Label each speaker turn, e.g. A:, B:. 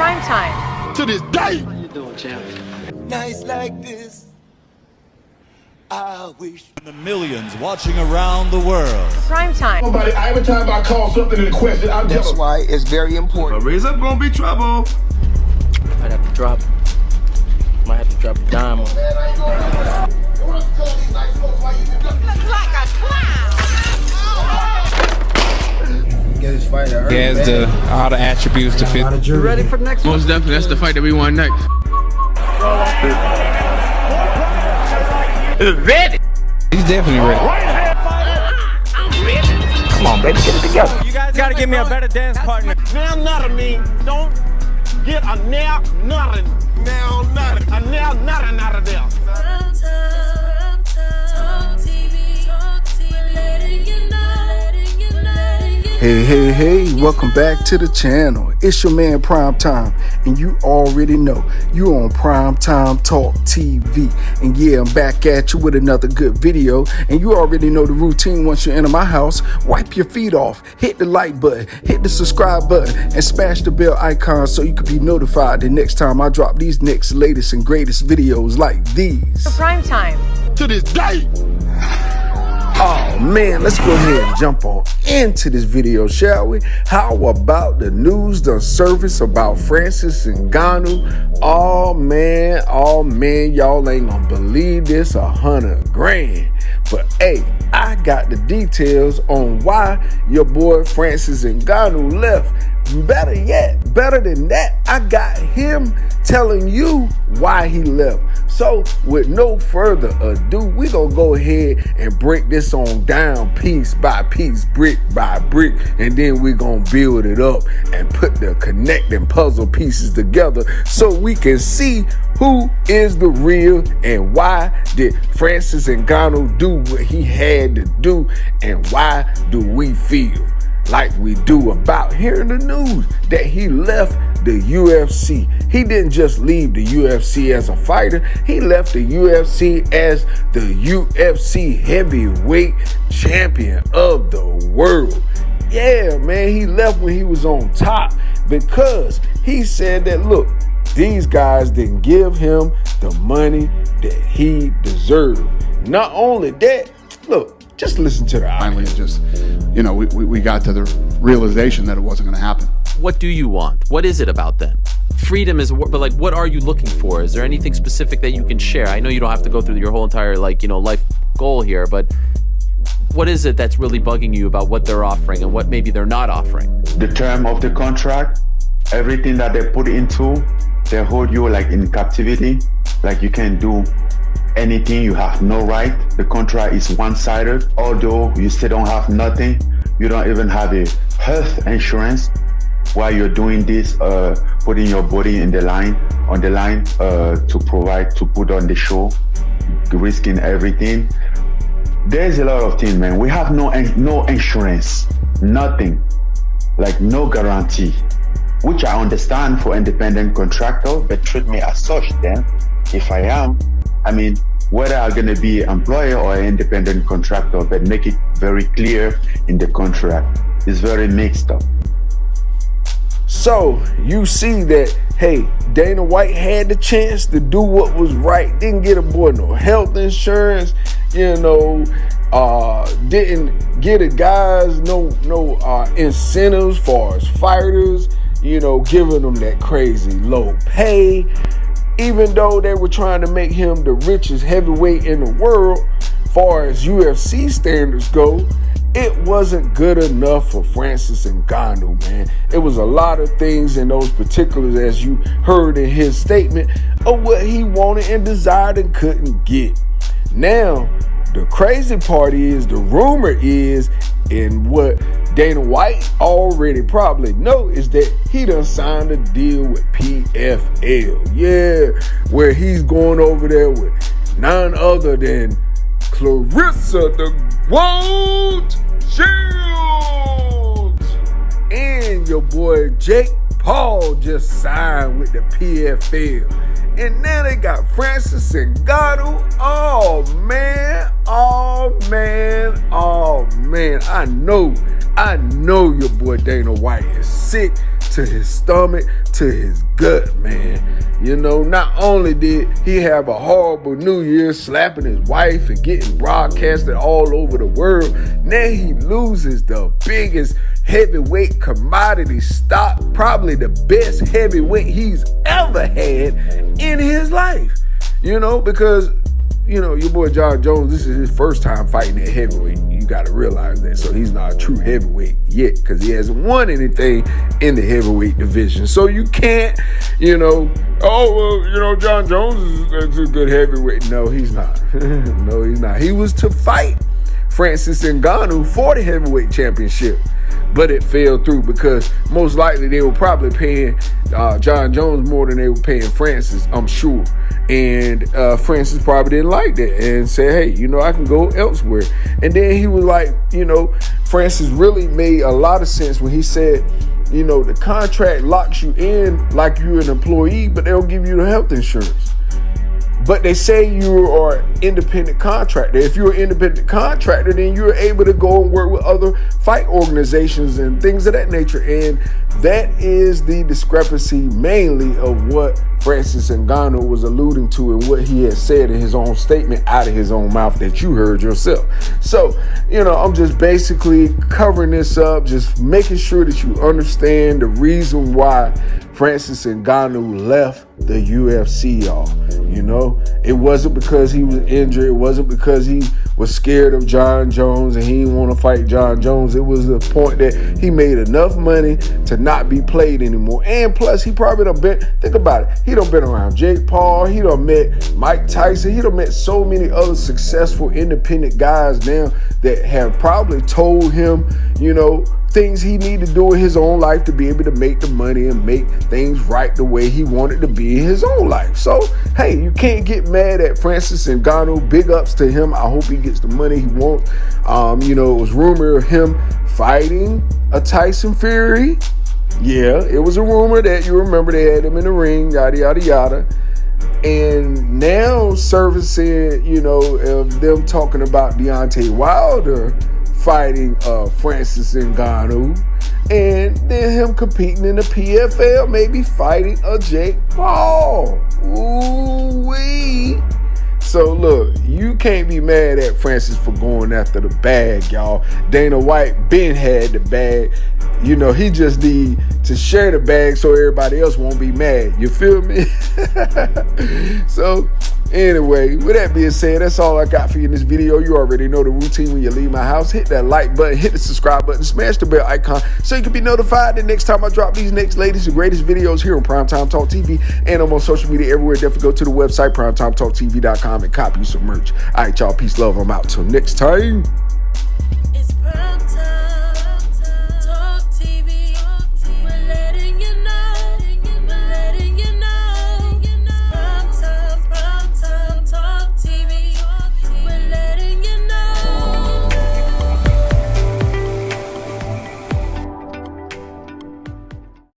A: Prime Time.
B: To this day.
C: How you doing, champ?
D: Nights like this, I wish.
E: The millions watching around the world.
A: Prime Time.
B: Nobody, every time I call something in question, I'm
D: That's
B: telling.
D: why it's very important.
B: Raise up, gonna be trouble.
C: Might have to drop. Might have to drop a dime on it.
F: He has all the attributes to fit.
C: You ready for the next one?
G: Most definitely, that's the fight that we want next.
F: He's definitely ready.
D: Come on, baby, get it together.
H: You guys gotta give me a better dance partner.
I: Now nothing mean don't get a now nothing. Now nothing. A now nothing out of there.
J: Hey, welcome back to the channel. It's your man Prime Time, and you already know you on Prime Time Talk TV. And yeah, I'm back at you with another good video, and you already know the routine. Once you enter my house, wipe your feet off, hit the like button, hit the subscribe button, and smash the bell icon so you can be notified the next time I drop these next latest and greatest videos like these.
A: Prime Time.
B: To this day.
J: Oh man, let's go ahead and jump on into this video, shall we? How about the news done surface about Francis Ngannou? Oh man, y'all ain't gonna believe this, $100 grand. But hey, I got the details on why your boy Francis Ngannou left. Better yet, better than that, I got him telling you why he left. So with no further ado, we gonna go ahead and break this on down piece by piece, brick by brick, and then we gonna build it up and put the connecting puzzle pieces together so we can see who is the real and why did Francis Ngannou do what he had to do, and why do we feel like we do about hearing the news that he left the UFC. He didn't just leave the UFC as a fighter, he left the UFC as the UFC heavyweight champion of the world. Yeah, man, he left when he was on top because he said that, look, these guys didn't give him the money that he deserved. Not only that, look, just listen to the
K: finally it just, you know, we got to the realization that it wasn't going to happen.
L: What do you want? What is it about then? Freedom is, but like, what are you looking for? Is there anything specific that you can share? I know you don't have to go through your whole entire, like, you know, life goal here, but what is it that's really bugging you about what they're offering and what maybe they're not offering?
M: The term of the contract, everything that they put into, they hold you like in captivity, like you can't do anything, you have no right. The contract is one-sided. Although you still don't have nothing, you don't even have a health insurance while you're doing this, putting your body in the line, to provide, to put on the show, risking everything. There's a lot of things, man. We have no insurance, nothing, like no guarantee, which I understand for independent contractor, but treat me as such then. If I am, I mean, whether I'm going to be an employer or an independent contractor, but make it very clear in the contract. It's very mixed up.
J: So you see that, hey, Dana White had the chance to do what was right. Didn't get a boy no health insurance, you know, didn't get a guys no incentives for as fighters, you know, giving them that crazy low pay. Even though they were trying to make him the richest heavyweight in the world, far as UFC standards go, it wasn't good enough for Francis Ngannou, man. It was a lot of things in those particulars, as you heard in his statement, of what he wanted and desired and couldn't get. Now, the crazy part is, the rumor is, and what Dana White already probably know, is that he done signed a deal with PFL. Yeah, where he's going over there with none other than Claressa Shields. And your boy Jakepaul just signed with the PFL. And now they got Francis Ngannou. Oh man. I know your boy Dana White is sick to his stomach, to his gut, man. You know, not only did he have a horrible New Year, slapping his wife and getting broadcasted all over the world, now he loses the biggest heavyweight commodity stock, probably the best heavyweight he's ever had in his life. You know, because, you know, your boy John Jones, this is his first time fighting at heavyweight. You got to realize that. So he's not a true heavyweight yet because he hasn't won anything in the heavyweight division. So you can't, you know, oh, well, you know, John Jones is a good heavyweight. No, he's not. No, he's not. He was to fight Francis Ngannou for the heavyweight championship, but it fell through because most likely they were probably paying John Jones more than they were paying Francis, I'm sure. And Francis probably didn't like that and said, hey, you know, I can go elsewhere. And then he was like, you know, Francis really made a lot of sense when he said, you know, the contract locks you in like you're an employee, but they don't give you the health insurance. But they say you are an independent contractor. If you're an independent contractor, then you're able to go and work with other fight organizations and things of that nature. And that is the discrepancy mainly of what Francis Ngannou was alluding to and what he had said in his own statement out of his own mouth that you heard yourself. So, you know, I'm just basically covering this up, just making sure that you understand the reason why Francis Ngannou left the UFC, y'all. You know, it wasn't because he was injured. It wasn't because he was scared of John Jones and he didn't want to fight John Jones. It was the point that he made enough money to not be played anymore. And plus, he probably done been, think about it, he done been around Jakepaul. He done met Mike Tyson. He done met so many other successful independent guys now that have probably told him, you know, things he need to do in his own life to be able to make the money and make things right the way he wanted to be in his own life. So, hey, you can't get mad at Francis Ngannou. Big ups to him. I hope he gets the money he wants. You know, it was rumor of him fighting a Tyson Fury. Yeah, it was a rumor that you remember they had him in the ring, yada, yada, yada. And now servicing, you know, of them talking about Deontay Wilder fighting Francis Ngannou, and then him competing in the PFL, maybe fighting a Jakepaul. Ooh-wee. So look, you can't be mad at Francis for going after the bag, y'all. Dana White been had the bag. You know, he just need to share the bag so everybody else won't be mad. You feel me? So anyway, with that being said, that's all I got for you in this video. You already know the routine when you leave my house. Hit that like button, hit the subscribe button, smash the bell icon so you can be notified the next time I drop these next latest and greatest videos here on Primetime Talk TV. And I'm on social media everywhere. Definitely go to the website, PrimeTimeTalkTV.com, and copy you some merch. All right, y'all. Peace, love. I'm out. Till next time.